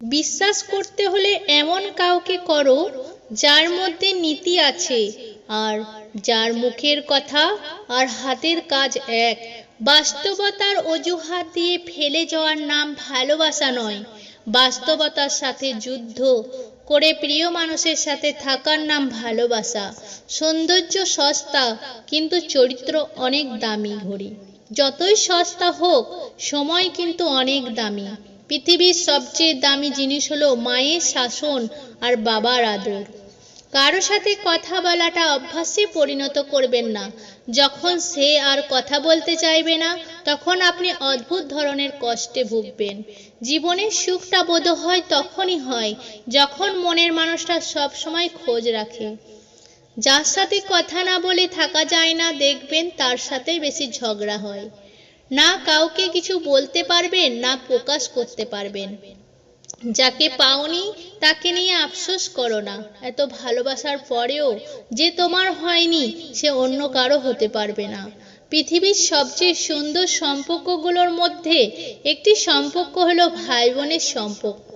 বিশ্বাস করতে হলে এমন কাউকে করো যার মধ্যে নীতি আছে আর যার মুখের কথা আর হাতের কাজ এক। বাস্তবতার অজুহাত দিয়ে ফেলে যাওয়ার নাম ভালোবাসা নয়, বাস্তবতার সাথে যুদ্ধ করে প্রিয় মানুষের সাথে থাকার নাম ভালোবাসা। সৌন্দর্য সস্তা, কিন্তু চরিত্র অনেক দামি। ঘড়ি যতই সস্তা হোক, সময় কিন্তু অনেক দামি। পৃথিবীর সবচেয়ে দামি জিনিস হলো মায়ের শাসন আর বাবার আদর। কারো সাথে কথা বলাটা অভ্যাসে পরিণত করবেন না। যখন সে আর কথা বলতে চাইবে না, তখন আপনি অদ্ভুত ধরনের কষ্টে ভুগবেন। জীবনের সুখটা বোধহয় তখনই হয় যখন মনের মানুষটা সব সময় খোঁজ রাখে। যার সাথে কথা না বলে থাকা যায় না, দেখবেন তার সাথেই বেশি ঝগড়া হয়। না কাউকে কিছু বলতে পারবেন, না প্রকাশ করতে পারবেন। যাকে পাওনি তাকে নিয়ে আফসোস করো না। এত ভালোবাসার পরেও যে তোমার হয়নি, সে অন্য কারো হতে পারবে না। পৃথিবীর সবচেয়ে সুন্দর সম্পর্কগুলোর মধ্যে একটি সম্পর্ক হলো ভাই বোনের সম্পর্ক।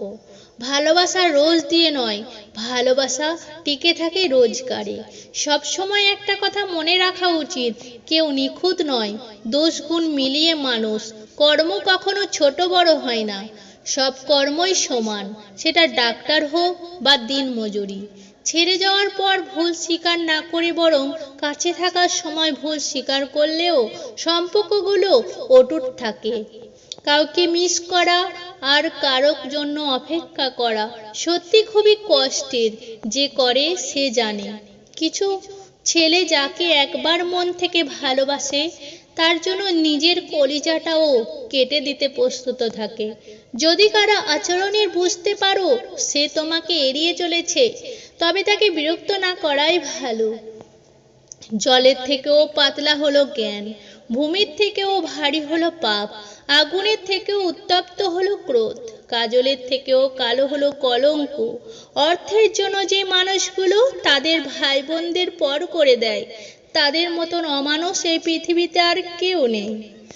ভালোবাসা রোজ দিয়ে নয়, ভালোবাসা টিকে থাকে রোজগারে। সব সময় একটা কথা মনে রাখা উচিত, কেউ নিখুঁত নয়। দোষ গুণ মিলিয়ে মানুষ। কর্ম কখনো ছোট বড় হয় না, সব কর্মই সমান, সেটা ডাক্তার হোক বা দিনমজুরি। ছেড়ে যাওয়ার পর ভুল স্বীকার না করে বরং কাছে থাকার সময় ভুল স্বীকার করলেও সম্পর্কগুলো অটুট থাকে। কাউকে মিস করা আর কারোর জন্য অপেক্ষা করা সত্যি খুবই কষ্টের। যে করে সে জানে। কিছু ছেলে যাকে একবার মন থেকে ভালোবাসে, তার জন্য নিজের কলিজাটাও কেটে দিতে প্রস্তুত থাকে। যদি কারো আচরণের বুঝতে পারো সে তোমাকে এড়িয়ে চলেছে, তবে তাকে বিরক্ত না করাই ভালো। জলের থেকেও পাতলা হলো জ্ঞান, ভূমির থেকেও ভারী হলো পাপ, আগুনের থেকেও উত্তপ্ত হলো ক্রোধ, কাজলের থেকেও কালো হলো কলঙ্ক। অর্থের জন্য যে মানুষগুলো তাদের ভাই বোনদের পর করে দেয়, তাদের মতন অমানুষ এই পৃথিবীতে আর কেউ নেই।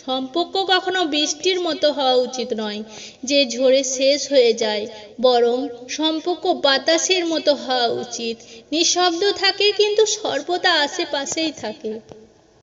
সম্পর্ক কখনো বৃষ্টির মতো হওয়া উচিত নয় যে ঝরে শেষ হয়ে যায়, বরং সম্পর্ক বাতাসের মতো হওয়া উচিত। নিঃশব্দ থাকে কিন্তু সর্বদা আশেপাশেই থাকে।